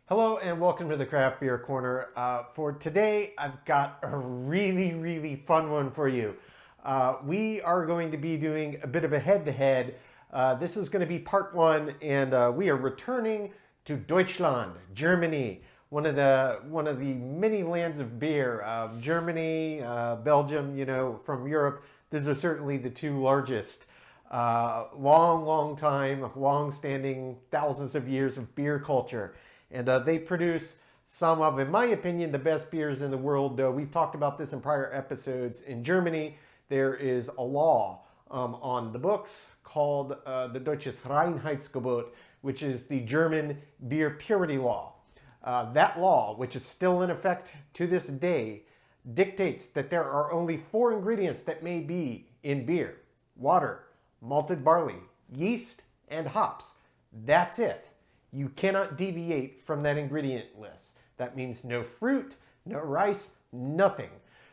Hello and welcome to the Craft Beer Corner. For today, I've got a really fun one for you. We are going to be doing a bit of a head-to-head. This is going to be part one, and we are returning to Deutschland, Germany, one of the many lands of beer. Germany, Belgium, from Europe. These are certainly the two largest. Long time, long-standing, thousands of years of beer culture. And they produce some of, in my opinion, the best beers in the world. We've talked about this in prior episodes. In Germany, there is a law on the books called the Deutsches Reinheitsgebot, which is the German beer purity law. That law, which is still in effect to this day, dictates that there are only four ingredients that may be in beer: water, malted barley, yeast, and hops. That's it. You cannot deviate from that ingredient list. That means no fruit, no rice, nothing.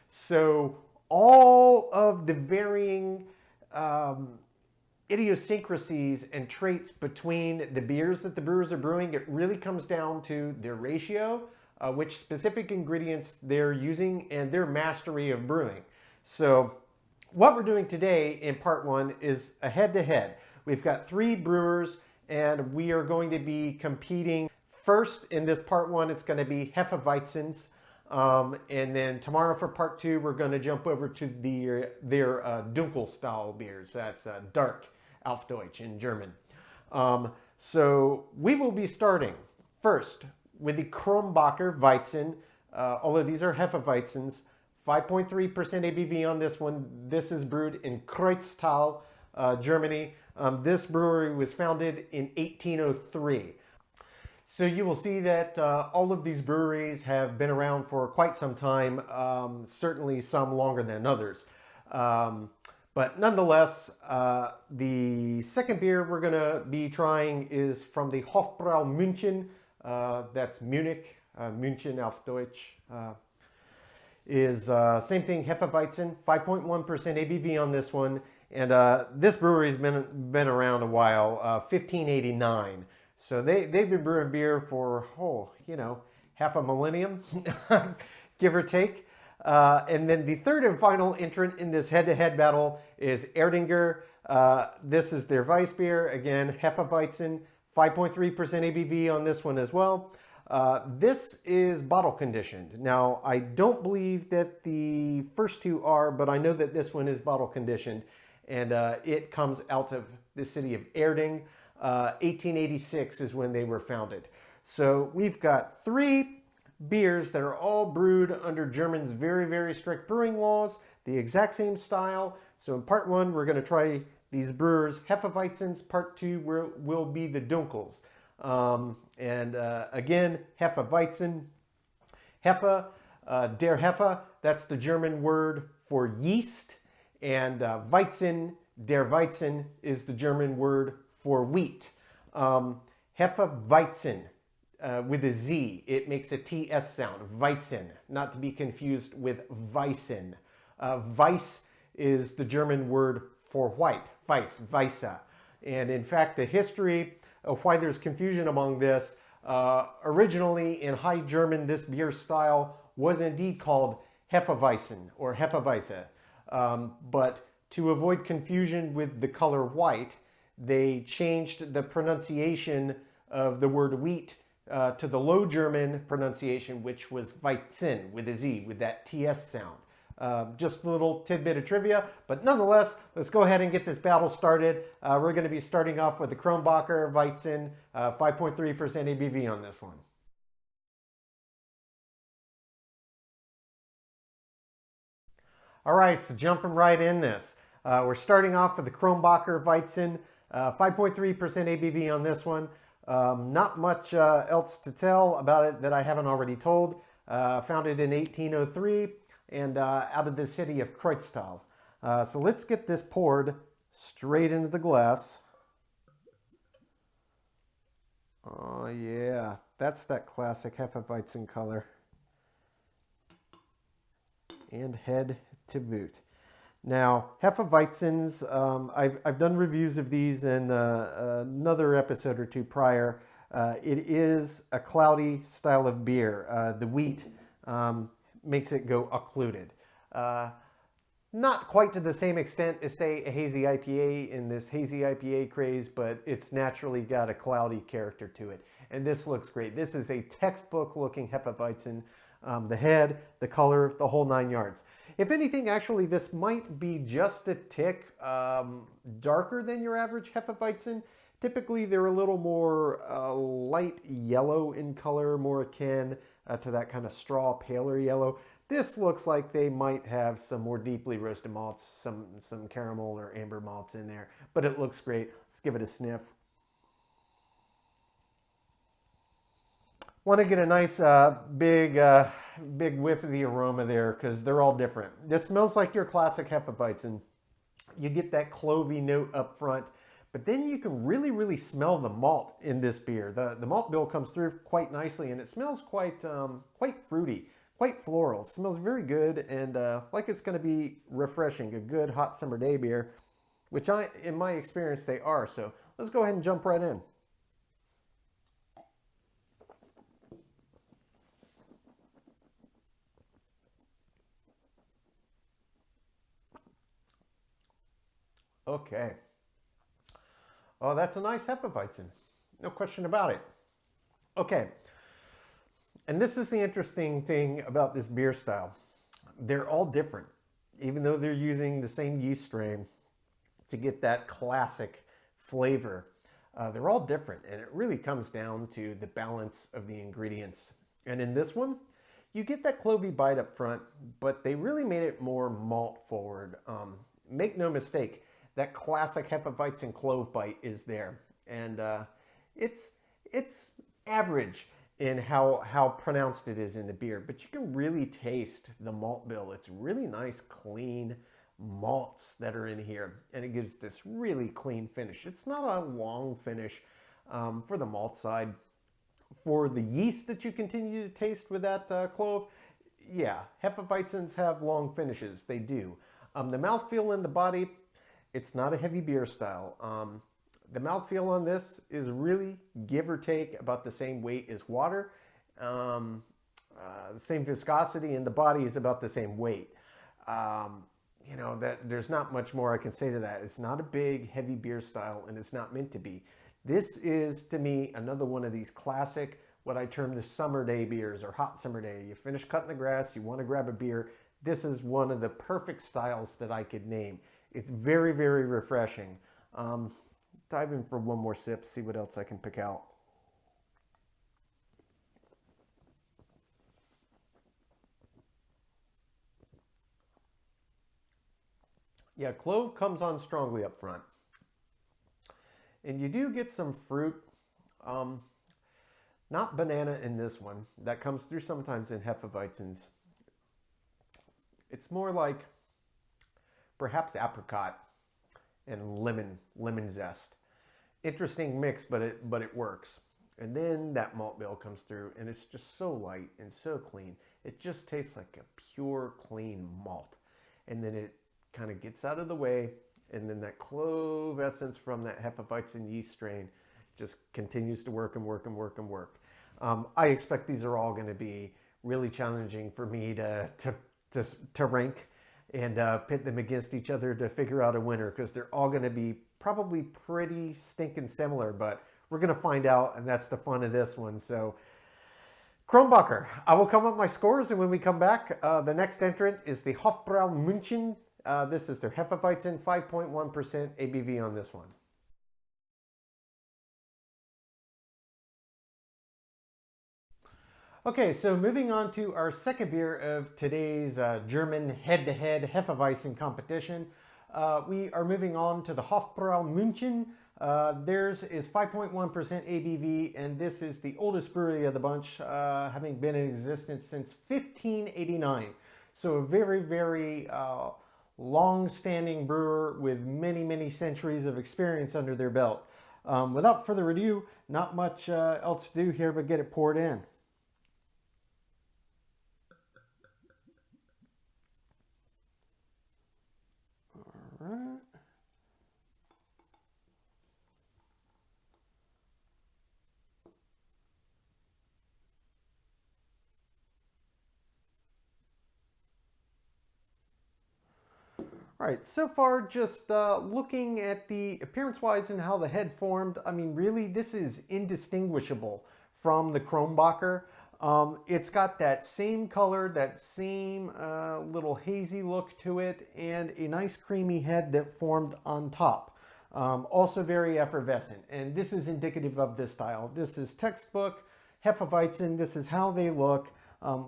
So all of the varying idiosyncrasies and traits between the beers that the brewers are brewing, it really comes down to their ratio, which specific ingredients they're using, and their mastery of brewing. So what we're doing today in part one is a head-to-head. We've got three brewers, and we are going to be competing. First, in this part one, it's going to be Hefeweizens. And then tomorrow for part two, we're going to jump over to their Dunkel style beers. That's dark auf Deutsch in German. So we will be starting first with the Kronbacher Weizen. All of these are Hefeweizens. 5.3% ABV on this one. This is brewed in Kreuztal, Germany. This brewery was founded in 1803. So you will see that all of these breweries have been around for quite some time, certainly some longer than others. But nonetheless, the second beer we're going to be trying is from the Hofbrau München. That's Munich, München auf Deutsch. Is same thing, Hefeweizen, 5.1% ABV on this one. And this brewery's been around a while, 1589. So they've been brewing beer for, half a millennium, give or take. And then the third and final entrant in this head-to-head battle is Erdinger. This is their Weiss beer, again, Hefeweizen, 5.3% ABV on this one as well. This is bottle conditioned. Now, I don't believe that the first two are, but I know that this one is bottle conditioned. And it comes out of the city of Erding. 1886 is when they were founded. So we've got three beers that are all brewed under Germany's very strict brewing laws, the exact same style. So in part one, we're going to try these brewers' Hefeweizens. Part two will be the Dunkels. Again, Hefeweizen. Hefe, der Hefe, that's the German word for yeast. And Weizen, der Weizen, is the German word for wheat. Hefeweizen, with a Z, it makes a TS sound. Weizen, not to be confused with Weissen. Weiss is the German word for white. Weiss, Weisse. And in fact, the history of why there's confusion among this, originally in High German, this beer style was indeed called Hefeweizen or Hefeweisse. But to avoid confusion with the color white, they changed the pronunciation of the word wheat to the Low German pronunciation, which was Weizen with a Z, with that TS sound. Just a little tidbit of trivia, but nonetheless, let's go ahead and get this battle started. We're going to be starting off with the Kronbacher Weizen, 5.3% ABV on this one. All right, so jumping right in this. We're starting off with the Kronbacher Weizen, 5.3% ABV on this one. Not much else to tell about it that I haven't already told. Founded in 1803 and out of the city of Kreuztal. So let's get this poured straight into the glass. Oh yeah, that's that classic Hefeweizen color. And head to boot. Now, Hefeweizens, I've done reviews of these in another episode or two prior. It is a cloudy style of beer. The wheat makes it go occluded. Not quite to the same extent as, say, a hazy IPA in this hazy IPA craze, but it's naturally got a cloudy character to it. And this looks great. This is a textbook looking Hefeweizen. The head, the color, the whole 9 yards. If anything, actually, this might be just a tick darker than your average Hefeweizen. Typically, they're a little more light yellow in color, more akin to that kind of straw, paler yellow. This looks like they might have some more deeply roasted malts, some caramel or amber malts in there, but it looks great. Let's give it a sniff. Want to get a nice big whiff of the aroma there because they're all different. This smells like your classic Hefeweizen. You get that clovey note up front, but then you can really smell the malt in this beer. The malt bill comes through quite nicely, and it smells quite fruity, quite floral. It smells very good, and like it's going to be refreshing, a good hot summer day beer, which in my experience they are. So let's go ahead and jump right in. Okay. Oh, that's a nice Hefeweizen. No question about it. Okay. And this is the interesting thing about this beer style. They're all different, even though they're using the same yeast strain to get that classic flavor. They're all different, and it really comes down to the balance of the ingredients. And in this one, you get that clovey bite up front, but they really made it more malt forward. Make no mistake, that classic Hefeweizen clove bite is there, and it's average in how pronounced it is in the beer, but you can really taste the malt bill. It's really nice, clean malts that are in here, and it gives this really clean finish. It's not a long finish for the malt side. For the yeast that you continue to taste with that clove, yeah, Hefeweizens have long finishes. They do. The mouthfeel in the body, it's not a heavy beer style. The mouthfeel on this is really, give or take, about the same weight as water. The same viscosity, and the body is about the same weight. You know, there's not much more I can say to that. It's not a big, heavy beer style, and it's not meant to be. This is, to me, another one of these classic, what I term the summer day beers, or hot summer day. You finish cutting the grass, you want to grab a beer. This is one of the perfect styles that I could name. It's very refreshing. Dive in for one more sip, see what else I can pick out. Yeah, clove comes on strongly up front. And you do get some fruit. Not banana in this one. That comes through sometimes in Hefeweizens. It's more like perhaps apricot and lemon zest. Interesting mix, but it works. And then that malt bill comes through, and it's just so light and so clean. It just tastes like a pure, clean malt. And then it kind of gets out of the way, and then that clove essence from that Hefeweizen yeast strain just continues to work and work and work and work. I expect these are all going to be really challenging for me to rank and pit them against each other to figure out a winner, because they're all going to be probably pretty stinking similar, but we're going to find out, and that's the fun of this one. So, Kronbacher, I will come up with my scores, and when we come back, the next entrant is the Hofbrau München. This is their Hefeweizen, 5.1% ABV on this one. Okay, so moving on to our second beer of today's German head-to-head Hefeweizen competition. We are moving on to the Hofbrau München. Theirs is 5.1% ABV, and this is the oldest brewery of the bunch, having been in existence since 1589. So a very long-standing brewer with many centuries of experience under their belt. Without further ado, not much else to do here but get it poured in. All right. All right, so far just looking at the appearance-wise and how the head formed, I mean, really, this is indistinguishable from the Kronbacher. It's got that same color, that same little hazy look to it, and a nice creamy head that formed on top. Also very effervescent, and this is indicative of this style. This is textbook Hefeweizen. This is how they look.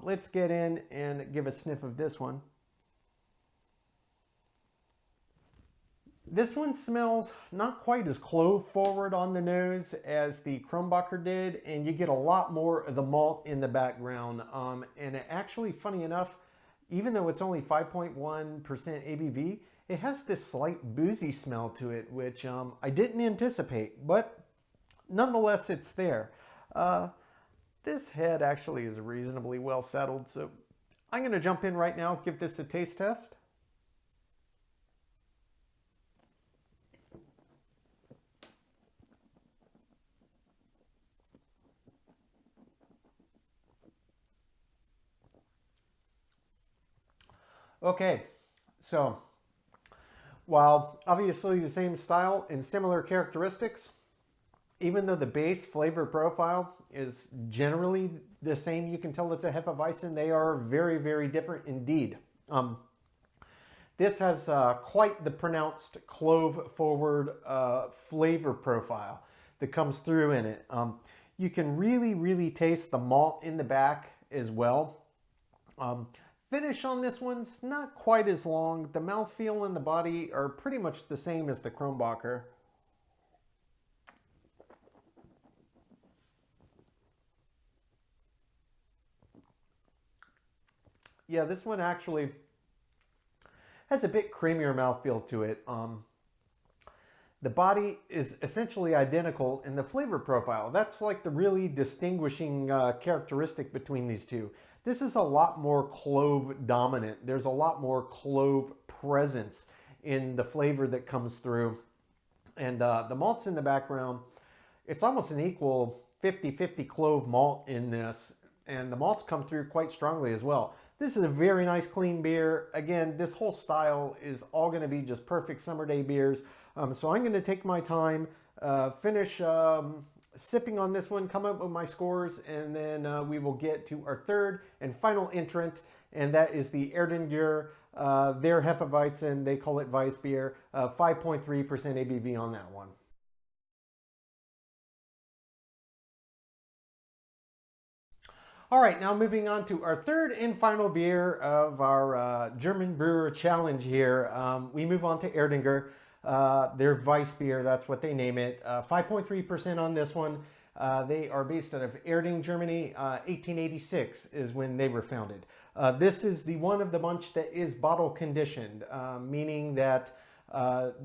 Let's get in and give a sniff of this one. This one smells not quite as clove forward on the nose as the Kronbacher did, and you get a lot more of the malt in the background. And actually, funny enough, even though it's only 5.1% ABV, it has this slight boozy smell to it, which I didn't anticipate, but nonetheless, it's there. This head actually is reasonably well settled, so I'm going to jump in right now, give this a taste test. Okay, so while obviously the same style and similar characteristics, even though the base flavor profile is generally the same, you can tell it's a Hefeweizen, they are very, very different indeed. This has quite the pronounced clove forward flavor profile that comes through in it. You can really, really taste the malt in the back as well. Finish on this one's not quite as long. The mouthfeel and the body are pretty much the same as the Kronbacher. Yeah, this one actually has a bit creamier mouthfeel to it. The body is essentially identical in the flavor profile. That's like the really distinguishing characteristic between these two. This is a lot more clove dominant. There's a lot more clove presence in the flavor that comes through. And the malts in the background, it's almost an equal 50-50 clove malt in this. And the malts come through quite strongly as well. This is a very nice clean beer. Again, this whole style is all going to be just perfect summer day beers. So I'm going to take my time, finish sipping on this one, come up with my scores, and then we will get to our third and final entrant, and that is the Erdinger. Their Hefeweizen, they call it Weiss beer, 5.3% ABV on that one. All right, now moving on to our third and final beer of our German Brewer Challenge here. We move on to Erdinger. Their Weiss beer, that's what they name it. 5.3% on this one. They are based out of Erding, Germany. 1886 is when they were founded. This is the one of the bunch that is bottle conditioned, meaning that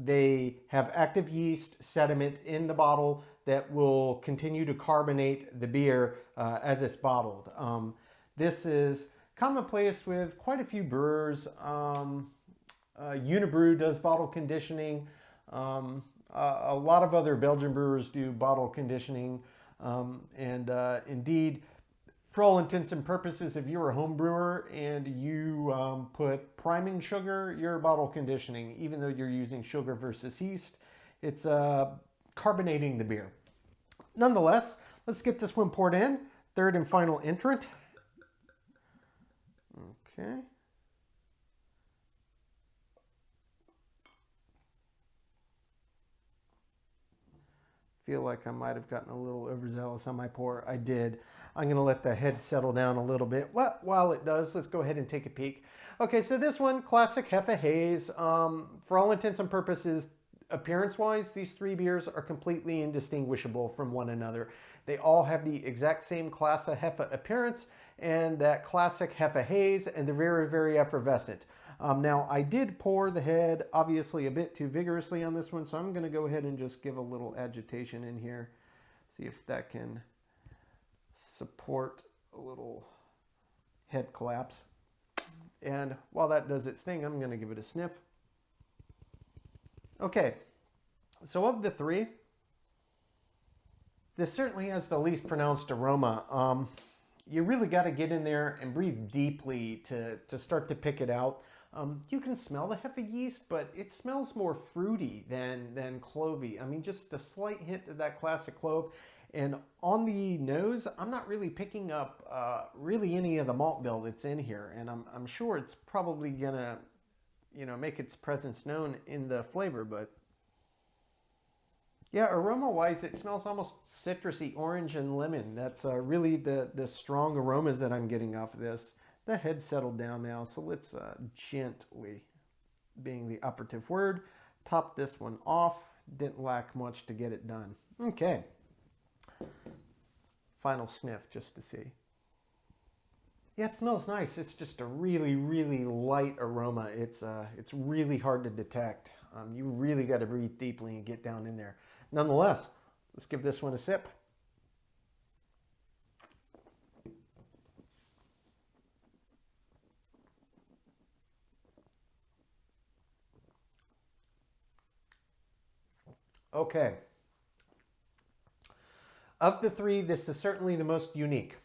they have active yeast sediment in the bottle that will continue to carbonate the beer as it's bottled. This is commonplace with quite a few brewers. Unibrew does bottle conditioning. A lot of other Belgian brewers do bottle conditioning. Indeed, for all intents and purposes, if you're a home brewer and you put priming sugar, you're bottle conditioning, even though you're using sugar versus yeast. It's carbonating the beer. Nonetheless, let's get this one poured in. Third and final entrant. Okay. Feel like I might have gotten a little overzealous on my pour. I did. I'm going to let the head settle down a little bit. Well, while it does, let's go ahead and take a peek. Okay, so this one, classic Hefe Haze. For all intents and purposes, appearance-wise, these three beers are completely indistinguishable from one another. They all have the exact same class of Hefe appearance and that classic Hefe Haze, and they're very, very effervescent. Now, I did pour the head, obviously, a bit too vigorously on this one, so I'm going to go ahead and just give a little agitation in here. See if that can support a little head collapse. And while that does its thing, I'm going to give it a sniff. Okay, so of the three, this certainly has the least pronounced aroma. You really got to get in there and breathe deeply to start to pick it out. You can smell the Hefe yeast, but it smells more fruity than clovey. I mean, just a slight hint of that classic clove. And on the nose, I'm not really picking up really any of the malt bill that's in here. And I'm sure it's probably gonna, make its presence known in the flavor, but yeah, aroma-wise, it smells almost citrusy, orange and lemon. That's really the strong aromas that I'm getting off of this. The head settled down now, so let's gently, being the operative word, top this one off. Didn't lack much to get it done. Okay. Final sniff just to see. Yeah, it smells nice. It's just a really, really light aroma. It's really hard to detect. You really got to breathe deeply and get down in there. Nonetheless, let's give this one a sip. Okay. Of the three, this is certainly the most unique.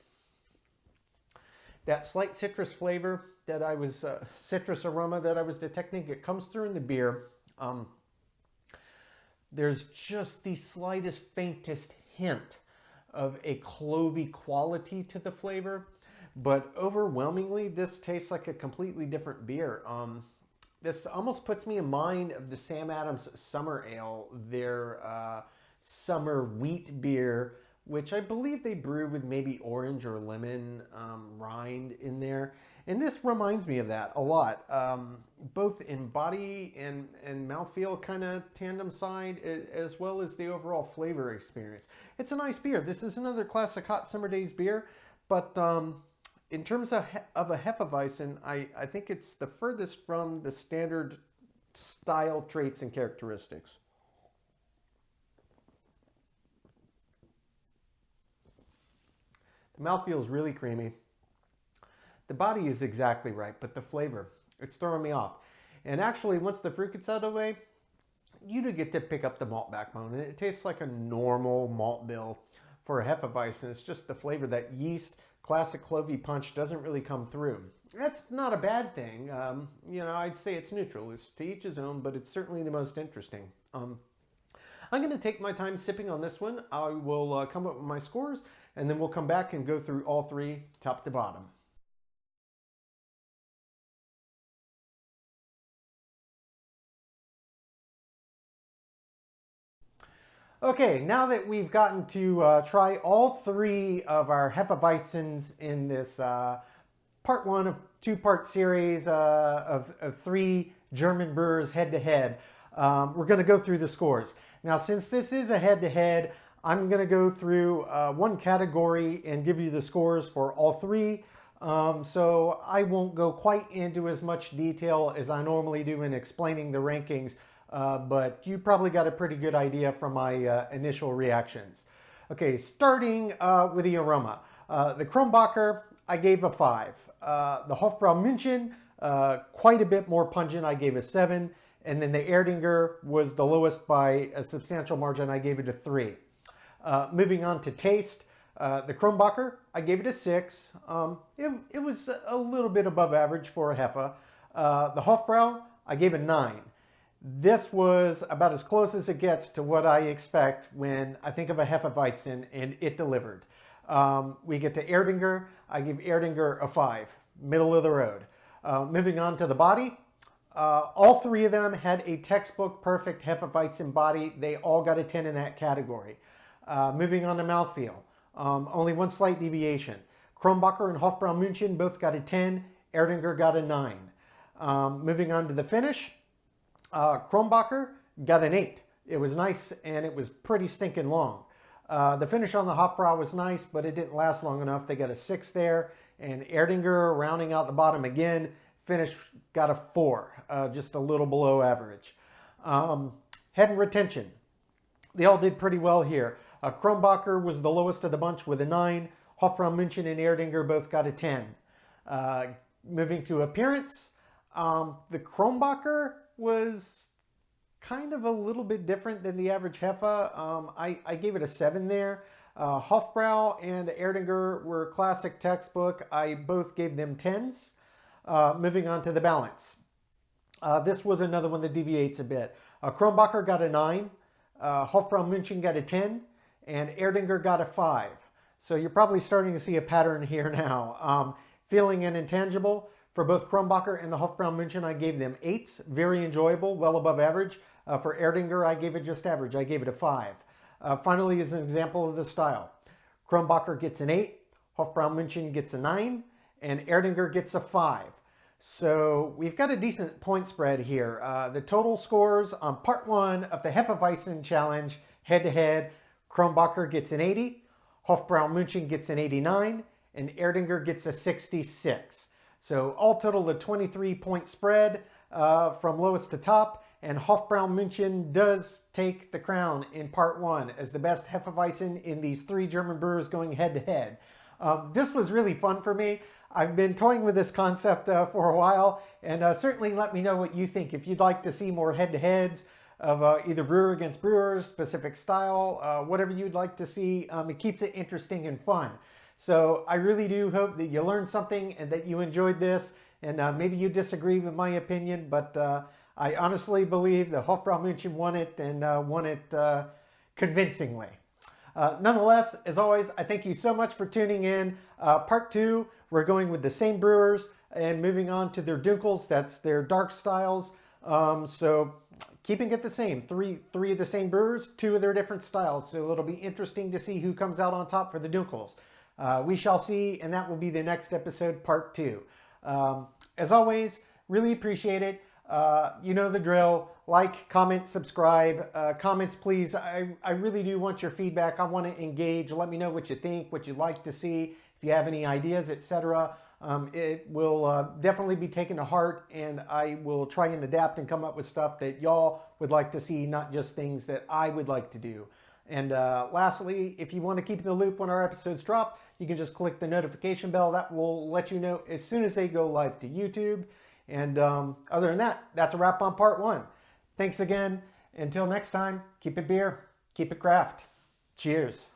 That slight citrus flavor that I was, citrus aroma that I was detecting, it comes through in the beer. There's just the slightest, faintest hint of a clovey quality to the flavor, but overwhelmingly, this tastes like a completely different beer. This almost puts me in mind of the Sam Adams Summer Ale, their summer wheat beer, which I believe they brew with maybe orange or lemon rind in there. And this reminds me of that a lot, both in body and mouthfeel kind of tandem side, as well as the overall flavor experience. It's a nice beer. This is another classic hot summer days beer, but in terms of a Hefeweizen, I think it's the furthest from the standard style traits and characteristics. The mouthfeel is really creamy. The body is exactly right, but the flavor, it's throwing me off. And actually, once the fruit gets out of the way, you do get to pick up the malt backbone. And it tastes like a normal malt bill for a Hefeweizen. It's just the flavor, that yeast, classic clovey punch doesn't really come through. That's not a bad thing. I'd say it's neutral. It's to each his own, but it's certainly the most interesting. I'm going to take my time sipping on this one. I will come up with my scores, and then we'll come back and go through all three top to bottom. Okay, now that we've gotten to try all three of our Hefeweizens in this part one of two-part series of three German brewers head-to-head, we're going to go through the scores. Now, since this is a head-to-head, I'm going to go through one category and give you the scores for all three. So I won't go quite into as much detail as I normally do in explaining the rankings, but you probably got a pretty good idea from my initial reactions. Okay, starting with the aroma. The Kronbacher, I gave a 5. The Hofbrau München, quite a bit more pungent, I gave a 7. And then the Erdinger was the lowest by a substantial margin, I gave it a 3. Moving on to taste, the Kronbacher, I gave it a 6. It was a little bit above average for a Hefe. The Hofbrau, I gave a 9. This was about as close as it gets to what I expect when I think of a Hefeweizen, and it delivered. We get to Erdinger, I give Erdinger a 5, middle of the road. Moving on to the body, all three of them had a textbook perfect Hefeweizen body. They all got a 10 in that category. Moving on to mouthfeel, only one slight deviation. Kronbacher and Hofbrau München both got a 10. Erdinger got a 9. Moving on to the finish, Kronbacher got an 8. It was nice and it was pretty stinking long. The finish on the Hofbrau was nice, but it didn't last long enough. They got a 6 there. And Erdinger, rounding out the bottom again, finished, got a 4, just a little below average. Head and retention, they all did pretty well here. Kronbacher was the lowest of the bunch with a 9. Hofbrau München and Erdinger both got a 10. Moving to appearance, the Kronbacher was kind of a little bit different than the average Hefe. I gave it a 7 there. Hofbrau and Erdinger were classic textbook. I both gave them 10s. Moving on to the balance. This was another one that deviates a bit. Kronbacher got a 9, Hofbraun München got a 10, and Erdinger got a 5. So you're probably starting to see a pattern here now. Feeling an intangible for both Kronbacher and the Hofbraun München, I gave them 8s. Very enjoyable, well above average. For Erdinger, I gave it just average. I gave it a 5. Finally, as an example of the style, Kronbacher gets an 8, Hofbraun München gets a 9, and Erdinger gets a 5. So we've got a decent point spread here. The total scores on part 1 of the Hefeweizens challenge, head-to-head, Kronbacher gets an 80, Hofbraun München gets an 89, and Erdinger gets a 66. So all total, a 23-point spread from lowest to top, and Hofbraun München does take the crown in part 1 as the best Hefeweizen in these 3 German brewers going head-to-head. This was really fun for me. I've been toying with this concept for a while, and certainly let me know what you think. If you'd like to see more head-to-heads of either brewer against brewers, specific style, whatever you'd like to see, it keeps it interesting and fun. So I really do hope that you learned something and that you enjoyed this, and maybe you disagree with my opinion, but I honestly believe that Hofbraun München won it and won it convincingly. Nonetheless, as always, I thank you so much for tuning in. Part 2, we're going with the same brewers and moving on to their Dunkels. That's their dark styles. So keeping it the same. Three of the same brewers, 2 of their different styles. So it'll be interesting to see who comes out on top for the Dunkels. We shall see, and that will be the next episode, part 2. As always, really appreciate it. You know the drill. Like, comment, subscribe. Comments, please. I really do want your feedback. I want to engage. Let me know what you think, what you'd like to see. If you have any ideas, etc. It will definitely be taken to heart, and I will try and adapt and come up with stuff that y'all would like to see, not just things that I would like to do. And lastly, if you want to keep in the loop when our episodes drop, you can just click the notification bell. That will let you know as soon as they go live to YouTube. And other than that, that's a wrap on part 1. Thanks again. Until next time, keep it beer, keep it craft. Cheers.